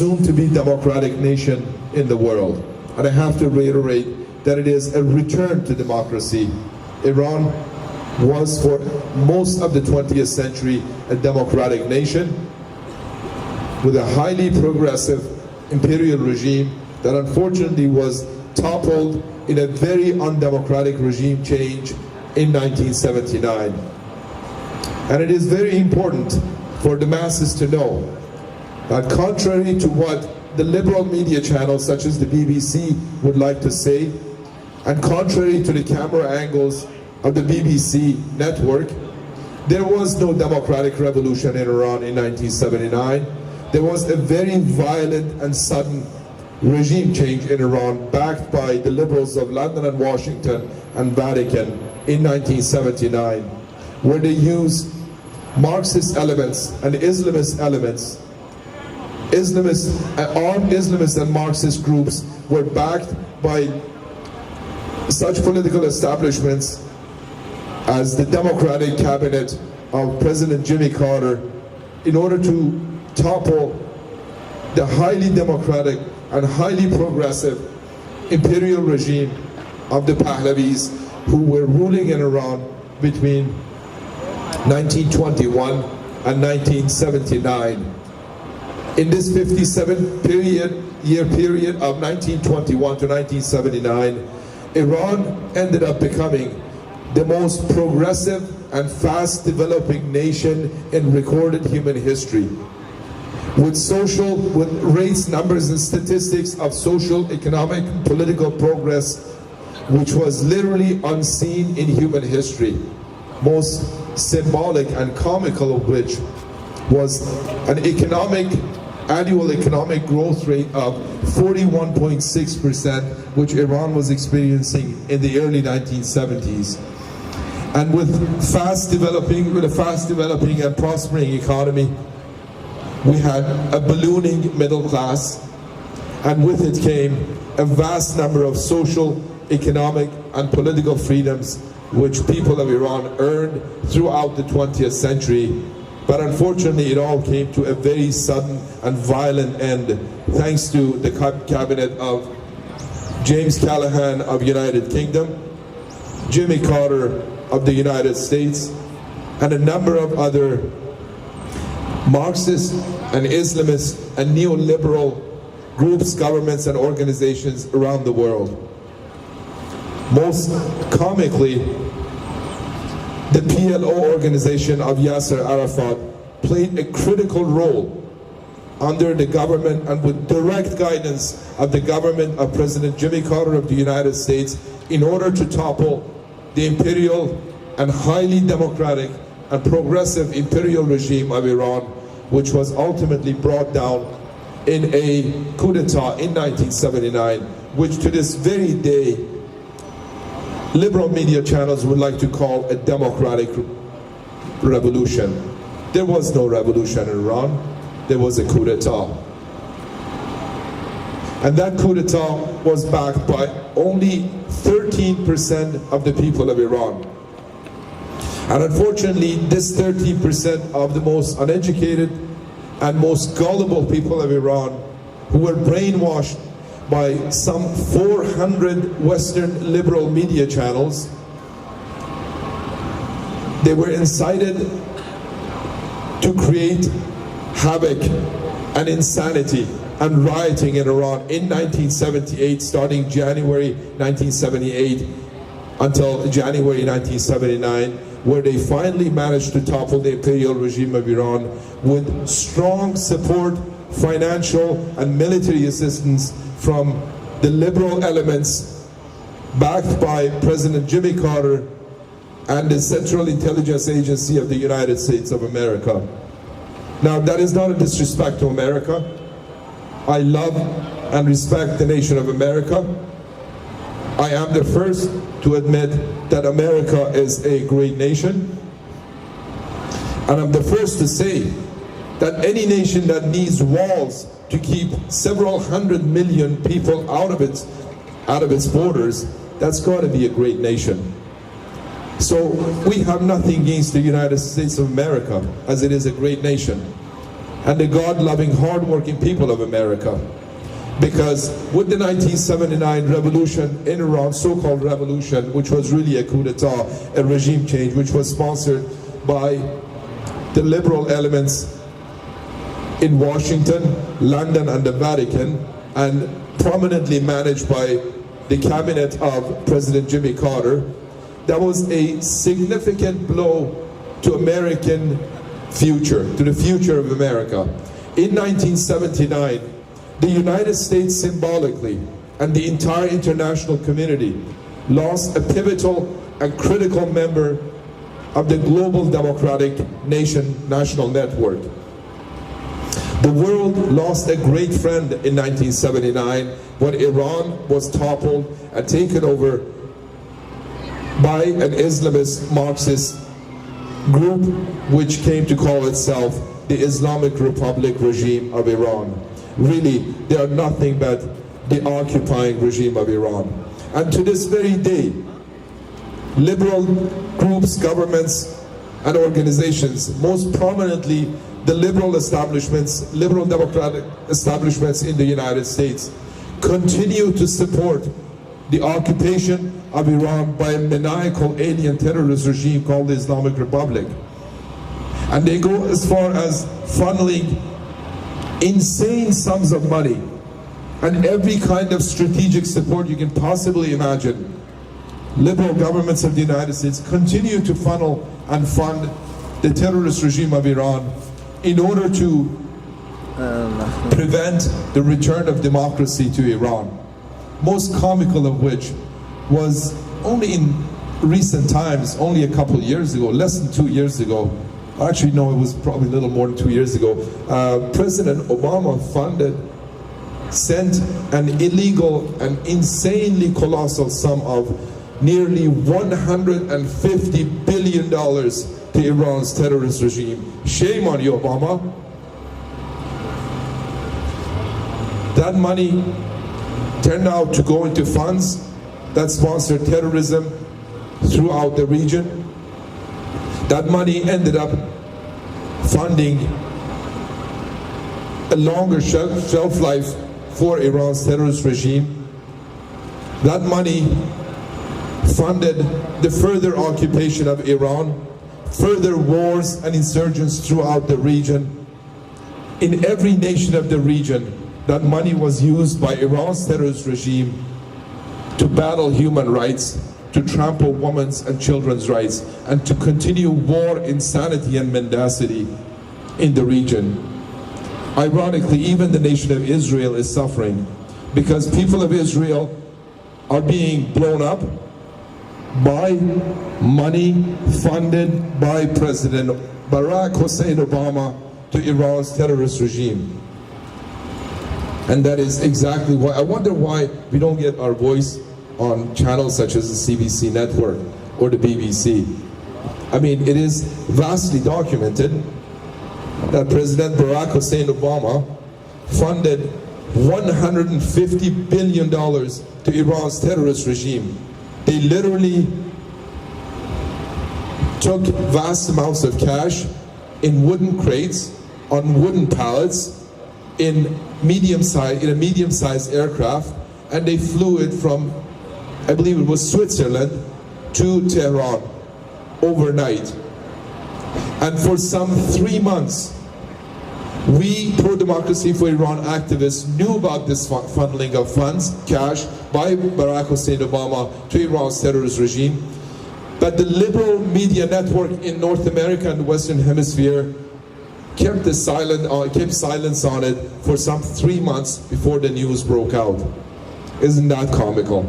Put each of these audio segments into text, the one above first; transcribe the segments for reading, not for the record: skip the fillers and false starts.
soon-to-be democratic nation in the world. And I have to reiterate that it is a return to democracy. Iran was for most of the 20th century a democratic nation with a highly progressive imperial regime that unfortunately was toppled in a very undemocratic regime change in 1979. And it is very important for the masses to know that contrary to what the liberal media channels such as the BBC would like to say, and contrary to the camera angles of the BBC network, there was no democratic revolution in Iran in 1979. There was a very violent and sudden regime change in Iran backed by the liberals of London and Washington and Vatican in 1979, where they used Marxist elements and Islamist elements. Armed Islamist and Marxist groups were backed by such political establishments as the Democratic cabinet of President Jimmy Carter in order to topple the highly democratic and highly progressive imperial regime of the Pahlavis who were ruling in Iran between 1921 and 1979. In this 57-year period of 1921 to 1979, Iran ended up becoming the most progressive and fast-developing nation in recorded human history, with rates, numbers, and statistics of social, economic, and political progress, which was literally unseen in human history. Most symbolic and comical of which was an annual economic growth rate of 41.6%, which Iran was experiencing in the early 1970s. And with a fast developing and prospering economy, we had a ballooning middle class, and with it came a vast number of social, economic, and political freedoms which people of Iran earned throughout the 20th century. But unfortunately, it all came to a very sudden and violent end, thanks to the cabinet of James Callaghan of United Kingdom, Jimmy Carter of the United States, and a number of other Marxist and Islamist and neoliberal groups, governments, and organizations around the world. Most comically, the PLO organization of Yasser Arafat played a critical role under the government and with direct guidance of the government of President Jimmy Carter of the United States in order to topple the imperial and highly democratic and progressive imperial regime of Iran, which was ultimately brought down in a coup d'etat in 1979, which to this very day liberal media channels would like to call a democratic revolution. There was no revolution in Iran, there was a coup d'etat. And that coup d'etat was backed by only 13% of the people of Iran. And unfortunately, this 13% of the most uneducated and most gullible people of Iran, who were brainwashed by some 400 Western liberal media channels, they were incited to create havoc and insanity and rioting in Iran in 1978, starting January 1978 until January 1979, where they finally managed to topple the imperial regime of Iran with strong support, financial and military assistance from the liberal elements backed by President Jimmy Carter and the Central Intelligence Agency of the United States of America. Now, that is not a disrespect to America. I love and respect the nation of America. I am the first to admit that America is a great nation. And I'm the first to say that any nation that needs walls to keep several 100 million people out of its borders, that's got to be a great nation. So we have nothing against the United States of America, as it is a great nation. and the God-loving, hard-working people of America. Because with the 1979 revolution in Iran, so-called revolution, which was really a coup d'etat, a regime change, which was sponsored by the liberal elements in Washington, London, and the Vatican, and prominently managed by the cabinet of President Jimmy Carter, that was a significant blow to American future, to the future of America. In 1979, the United States symbolically and the entire international community lost a pivotal and critical member of the global democratic national network. The world lost a great friend in 1979 when Iran was toppled and taken over by an Islamist Marxist group which came to call itself the Islamic Republic regime of Iran. Really, they are nothing but the occupying regime of Iran. And to this very day, liberal groups, governments, and organizations, most prominently the liberal establishments, liberal democratic establishments in the United States, continue to support the occupation of Iran by a maniacal alien terrorist regime called the Islamic Republic. And they go as far as funneling insane sums of money and every kind of strategic support you can possibly imagine. Liberal governments of the United States continue to funnel and fund the terrorist regime of Iran in order to prevent the return of democracy to Iran. Most comical of which was only in recent times, only a couple of years ago, less than 2 years ago, actually no, it was probably a little more than 2 years ago, President Obama sent an illegal and insanely colossal sum of nearly $150 billion to Iran's terrorist regime. Shame on you, Obama. That money turned out to go into funds that sponsored terrorism throughout the region. That money ended up funding a longer shelf life for Iran's terrorist regime. That money funded the further occupation of Iran, further wars and insurgents throughout the region. In every nation of the region, that money was used by Iran's terrorist regime to battle human rights, to trample women's and children's rights, and to continue war, insanity, and mendacity in the region. Ironically, even the nation of Israel is suffering because people of Israel are being blown up by money funded by President Barack Hussein Obama to Iran's terrorist regime. And that is exactly why, I wonder why we don't get our voice on channels such as the CBC network or the BBC. I mean, it is vastly documented that President Barack Hussein Obama funded $150 billion to Iran's terrorist regime. They literally took vast amounts of cash in wooden crates, on wooden pallets, in a medium-sized aircraft, and they flew it from, I believe it was Switzerland, to Tehran overnight. And for some 3 months, we pro-democracy for Iran activists knew about this funneling of funds, cash, by Barack Hussein Obama to Iran's terrorist regime. But the liberal media network in North America and the Western Hemisphere kept silence on it for some 3 months before the news broke out. Isn't that comical?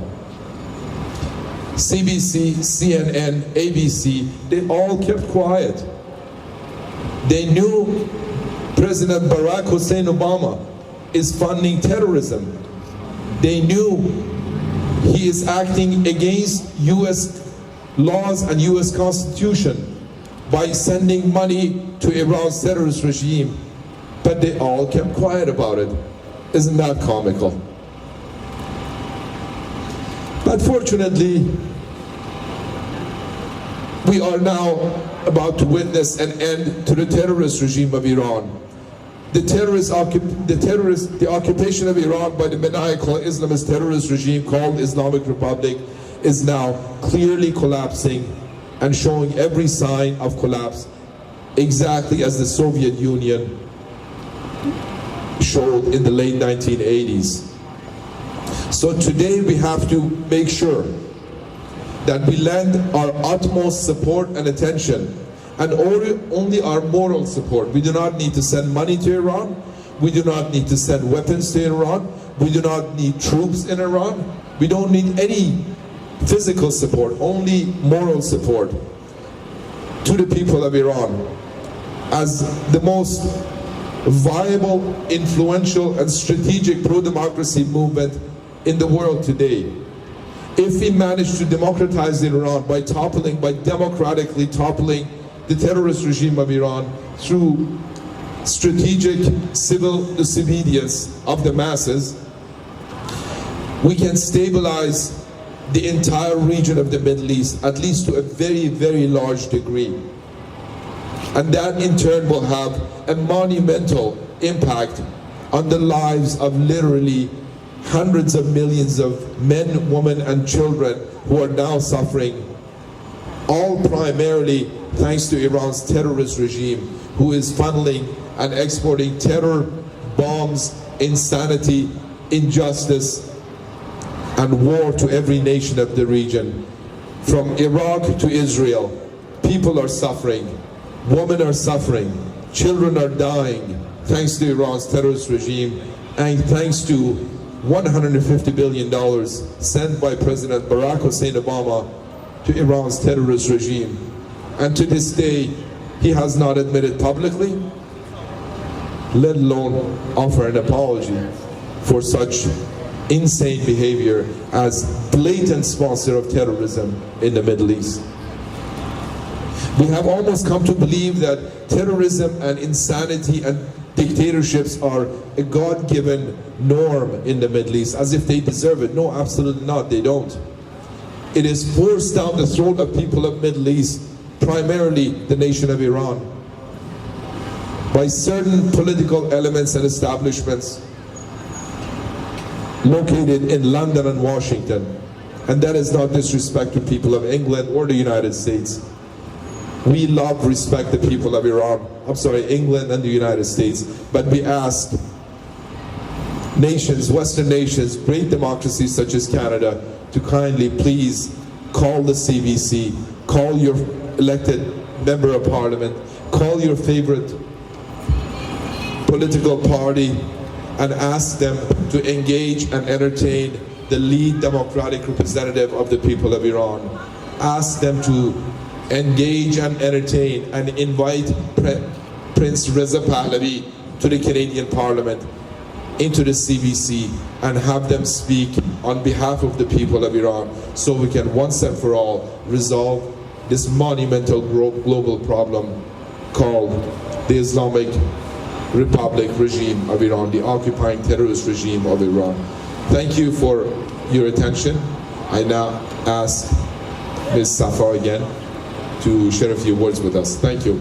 CBC, CNN, ABC, they all kept quiet. They knew President Barack Hussein Obama is funding terrorism. They knew he is acting against US laws and US Constitution by sending money to Iran's terrorist regime, but they all kept quiet about it. Isn't that comical? But fortunately, we are now about to witness an end to the terrorist regime of Iran. The occupation of Iran by the maniacal Islamist terrorist regime called Islamic Republic is now clearly collapsing and showing every sign of collapse, exactly as the Soviet Union showed in the late 1980s. So today we have to make sure that we lend our utmost support and attention, and only our moral support. We do not need to send money to Iran. We do not need to send weapons to Iran. We do not need troops in Iran. We don't need any physical support, only moral support to the people of Iran as the most viable, influential, and strategic pro-democracy movement in the world today. If we manage to democratize Iran by democratically toppling the terrorist regime of Iran through strategic civil disobedience of the masses, we can stabilize the entire region of the Middle East, at least to a very, very large degree. And that in turn will have a monumental impact on the lives of literally hundreds of millions of men, women, and children who are now suffering, all primarily thanks to Iran's terrorist regime, who is funneling and exporting terror, bombs, insanity, injustice, and war to every nation of the region. From Iraq to Israel, people are suffering, women are suffering, children are dying, thanks to Iran's terrorist regime, and thanks to $150 billion sent by President Barack Hussein Obama to Iran's terrorist regime. And to this day, he has not admitted publicly, let alone offer an apology for such insane behavior as blatant sponsor of terrorism in the Middle East. We have almost come to believe that terrorism and insanity and dictatorships are a God-given norm in the Middle East, as if they deserve it. No, absolutely not, they don't. It is forced down the throat of people of the Middle East, primarily the nation of Iran, by certain political elements and establishments located in London and Washington. And that is not disrespect to people of England or the United States. We love, respect the people of England and the United States, but we ask nations, Western nations, great democracies such as Canada, to kindly please call the CBC, call your elected member of parliament, call your favorite political party, and ask them to engage and entertain the lead democratic representative of the people of Iran. Ask them to engage and entertain and invite Prince Reza Pahlavi to the Canadian Parliament, into the CBC, and have them speak on behalf of the people of Iran, so we can once and for all resolve this monumental global problem called the Islamic Republic regime of Iran, the occupying terrorist regime of Iran. Thank you for your attention. I now ask Ms. Safa again to share a few words with us. Thank you.